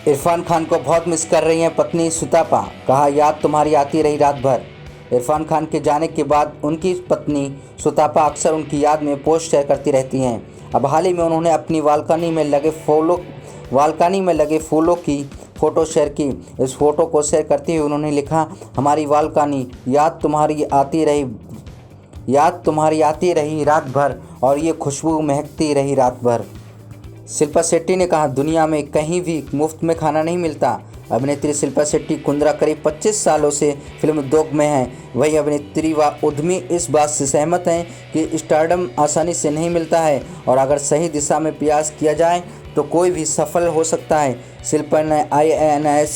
इरफान खान को बहुत मिस कर रही हैं पत्नी सुतपा, कहा याद तुम्हारी आती रही रात भर। इरफान खान के जाने के बाद उनकी पत्नी सुतपा अक्सर उनकी याद में पोस्ट शेयर करती रहती हैं। अब हाल ही में उन्होंने अपनी बालकनी में लगे फूलों की फ़ोटो शेयर की। इस फोटो को शेयर करते हुए उन्होंने लिखा, हमारी बालकनी याद तुम्हारी आती रही रात भर और ये खुशबू महकती रही रात भर। शिल्पा शेट्टी ने कहा, दुनिया में कहीं भी मुफ्त में खाना नहीं मिलता। अभिनेत्री शिल्पा शेट्टी कुंद्रा करीब 25 सालों से फिल्म उद्योग में हैं। वही अभिनेत्री व उद्यमी इस बात से सहमत हैं कि स्टारडम आसानी से नहीं मिलता है और अगर सही दिशा में प्रयास किया जाए तो कोई भी सफल हो सकता है। शिल्पा ने IANS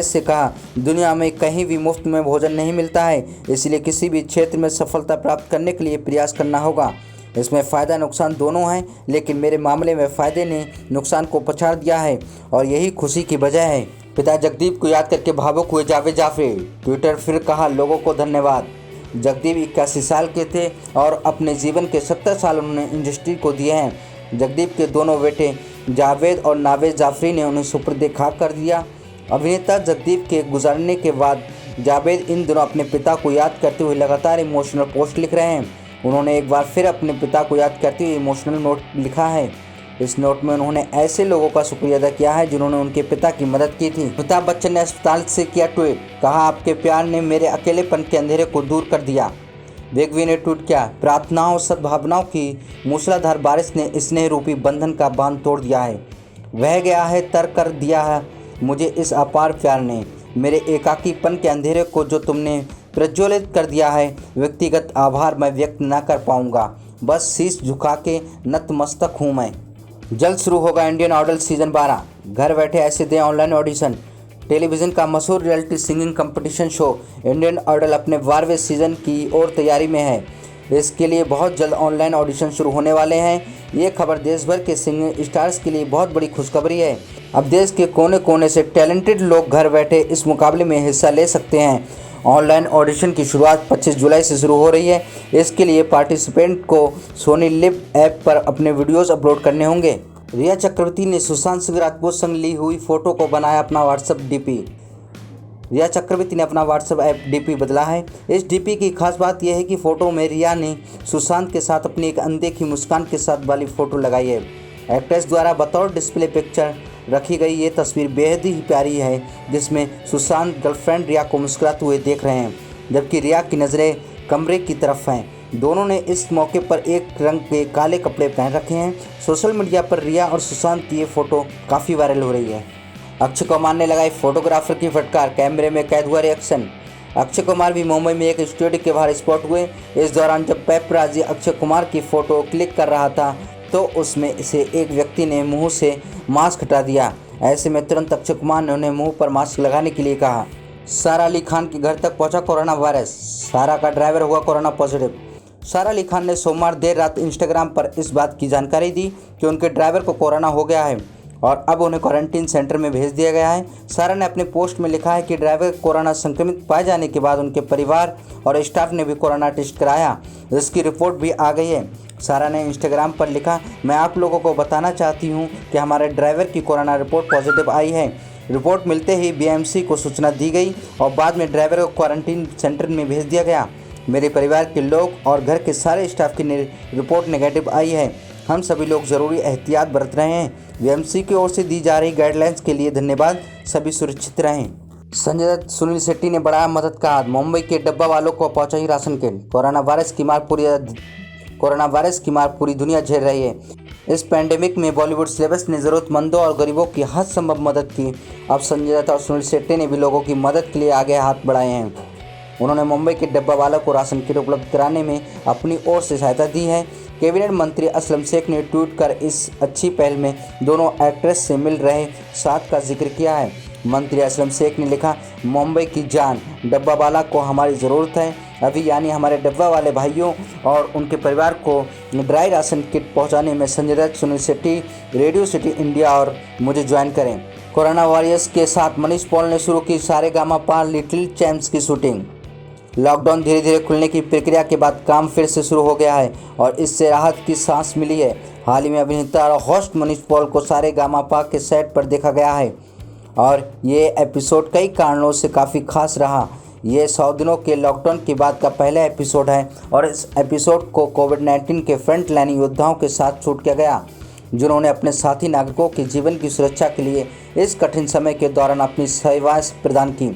से कहा, दुनिया में कहीं भी मुफ्त में भोजन नहीं मिलता है, इसलिए किसी भी क्षेत्र में सफलता प्राप्त करने के लिए प्रयास करना होगा। इसमें फ़ायदा नुकसान दोनों हैं, लेकिन मेरे मामले में फ़ायदे ने नुकसान को पछाड़ दिया है और यही खुशी की वजह है। पिता जगदीप को याद करके भावुक हुए जावेद जाफरी। ट्विटर फिर कहा, लोगों को धन्यवाद। जगदीप 81 साल के थे और अपने जीवन के 70 साल उन्होंने इंडस्ट्री को दिए हैं। जगदीप के दोनों बेटे जावेद और नावेद जाफरी ने उन्हें सुपुर्द खाक कर दिया। अभिनेता जगदीप के गुजरने के बाद जावेद इन दिनों अपने पिता को याद करते हुए लगातार इमोशनल पोस्ट लिख रहे हैं। उन्होंने एक बार फिर अपने पिता को याद करते हुए इमोशनल नोट लिखा है। इस नोट में उन्होंने ऐसे लोगों का शुक्रिया अदा किया है जिन्होंने उनके पिता की मदद की थी। अमिताभ बच्चन ने अस्पताल से किया ट्वीट, कहा आपके प्यार ने मेरे अकेलेपन के अंधेरे को दूर कर दिया। वेगवी ने ट्वीट किया, प्रार्थनाओं सद्भावनाओं की मूसलाधार बारिश ने स्नेह रूपी बंधन का बांध तोड़ दिया है। बह गया है, तर कर दिया है मुझे इस अपार प्यार ने, मेरे एकाकीपन के अंधेरे को जो तुमने प्रज्वलित कर दिया है। व्यक्तिगत आभार मैं व्यक्त न कर पाऊंगा, बस शीश झुका के नतमस्तक हूँ मैं। जल्द शुरू होगा इंडियन आइडल सीज़न 12। घर बैठे ऐसे दें ऑनलाइन ऑडिशन। टेलीविज़न का मशहूर reality singing competition show Indian Idol अपने 12वें सीज़न की ओर तैयारी में है। इसके लिए बहुत जल्द ऑनलाइन ऑडिशन शुरू होने वाले हैं। ये खबर देश भर के सिंगिंग स्टार्स के लिए बहुत बड़ी खुशखबरी है। अब देश के कोने कोने से टैलेंटेड लोग घर बैठे इस मुकाबले में हिस्सा ले सकते हैं। ऑनलाइन ऑडिशन की शुरुआत 25 जुलाई से शुरू हो रही है। इसके लिए पार्टिसिपेंट को सोनी लिव ऐप पर अपने वीडियोस अपलोड करने होंगे। रिया चक्रवर्ती ने सुशांत सिंह राजपूत संग ली हुई फ़ोटो को बनाया अपना व्हाट्सएप डीपी। रिया चक्रवर्ती ने अपना व्हाट्सएप ऐप डीपी बदला है। इस डीपी की खास बात यह है कि फ़ोटो में रिया ने सुशांत के साथ अपनी एक अनदेखी मुस्कान के साथ वाली फ़ोटो लगाई है। एक्ट्रेस द्वारा बतौर डिस्प्ले पिक्चर रखी गई ये तस्वीर बेहद ही प्यारी है, जिसमें सुशांत गर्लफ्रेंड रिया को मुस्कुराते हुए देख रहे हैं, जबकि रिया की नज़रें कमरे की तरफ हैं। दोनों ने इस मौके पर एक रंग के काले कपड़े पहन रखे हैं। सोशल मीडिया पर रिया और सुशांत की ये फ़ोटो काफ़ी वायरल हो रही है। अक्षय कुमार ने लगाई फोटोग्राफर की फटकार, कैमरे में कैद हुआ रिएक्शन। अक्षय कुमार भी मुंबई में एक स्टूडियो के बाहर स्पॉट हुए। इस दौरान जब पेपराजी अक्षय कुमार की फ़ोटो क्लिक कर रहा था तो उसमें से एक व्यक्ति ने मुंह से मास्क हटा दिया। ऐसे में तुरंत अक्षय कुमार ने उन्हें मुंह पर मास्क लगाने के लिए कहा। सारा अली खान के घर तक पहुंचा कोरोना वायरस, सारा का ड्राइवर हुआ कोरोना पॉजिटिव। सारा अली खान ने सोमवार देर रात इंस्टाग्राम पर इस बात की जानकारी दी कि उनके ड्राइवर को कोरोना हो गया है और अब उन्हें क्वारंटीन सेंटर में भेज दिया गया है। सारा ने अपने पोस्ट में लिखा है कि ड्राइवर कोरोना संक्रमित पाए जाने के बाद उनके परिवार और स्टाफ ने भी कोरोना टेस्ट कराया, इसकी रिपोर्ट भी आ गई है। सारा ने इंस्टाग्राम पर लिखा, मैं आप लोगों को बताना चाहती हूं कि हमारे ड्राइवर की कोरोना रिपोर्ट पॉजिटिव आई है। रिपोर्ट मिलते ही BMC को सूचना दी गई और बाद में ड्राइवर को क्वारंटीन सेंटर में भेज दिया गया। मेरे परिवार के लोग और घर के सारे स्टाफ की रिपोर्ट नेगेटिव आई है। हम सभी लोग ज़रूरी एहतियात बरत रहे हैं। BMC की ओर से दी जा रही गाइडलाइंस के लिए धन्यवाद। सभी सुरक्षित रहें। संजय दत्त सुनील शेट्टी ने बढ़ाया मदद का हाथ, मुंबई के डब्बा वालों को पहुंचाई राशन किट। कोरोना वायरस की मार पूरी दुनिया झेल रही है। इस पैंडेमिक में बॉलीवुड सेलेब्स ने ज़रूरतमंदों और गरीबों की हर संभव मदद की। अब संजय दत्त और सुनील शेट्टी ने भी लोगों की मदद के लिए आगे हाथ बढ़ाए हैं। उन्होंने मुंबई के डब्बा वालों को राशन किट उपलब्ध कराने में अपनी ओर से सहायता दी है। कैबिनेट मंत्री असलम शेख ने ट्वीट कर इस अच्छी पहल में दोनों एक्ट्रेस से मिल रहे साथ का जिक्र किया है। मंत्री असलम शेख ने लिखा, मुंबई की जान डब्बा वाला को हमारी ज़रूरत है। अभी यानी हमारे डब्बा वाले भाइयों और उनके परिवार को ड्राई राशन किट पहुंचाने में Sanjay Dutt, Sunil Shetty, radio city India और मुझे ज्वाइन करें। कोरोना वॉरियर्स के साथ मनीष पॉल ने शुरू की सारेगामापा लिटिल चैम्प्स की शूटिंग। लॉकडाउन धीरे धीरे खुलने की प्रक्रिया के बाद काम फिर से शुरू हो गया है और इससे राहत की सांस मिली है। हाल ही में अभिनेता और होस्ट मनीष पॉल को सारेगामापा के सेट पर देखा गया है और ये एपिसोड कई कारणों से काफ़ी खास रहा। ये 100 दिनों के लॉकडाउन के बाद का पहला एपिसोड है और इस एपिसोड को कोविड-19 के फ्रंट लाइन योद्धाओं के साथ शूट किया गया, जिन्होंने अपने साथी नागरिकों के जीवन की सुरक्षा के लिए इस कठिन समय के दौरान अपनी सेवाएं प्रदान की।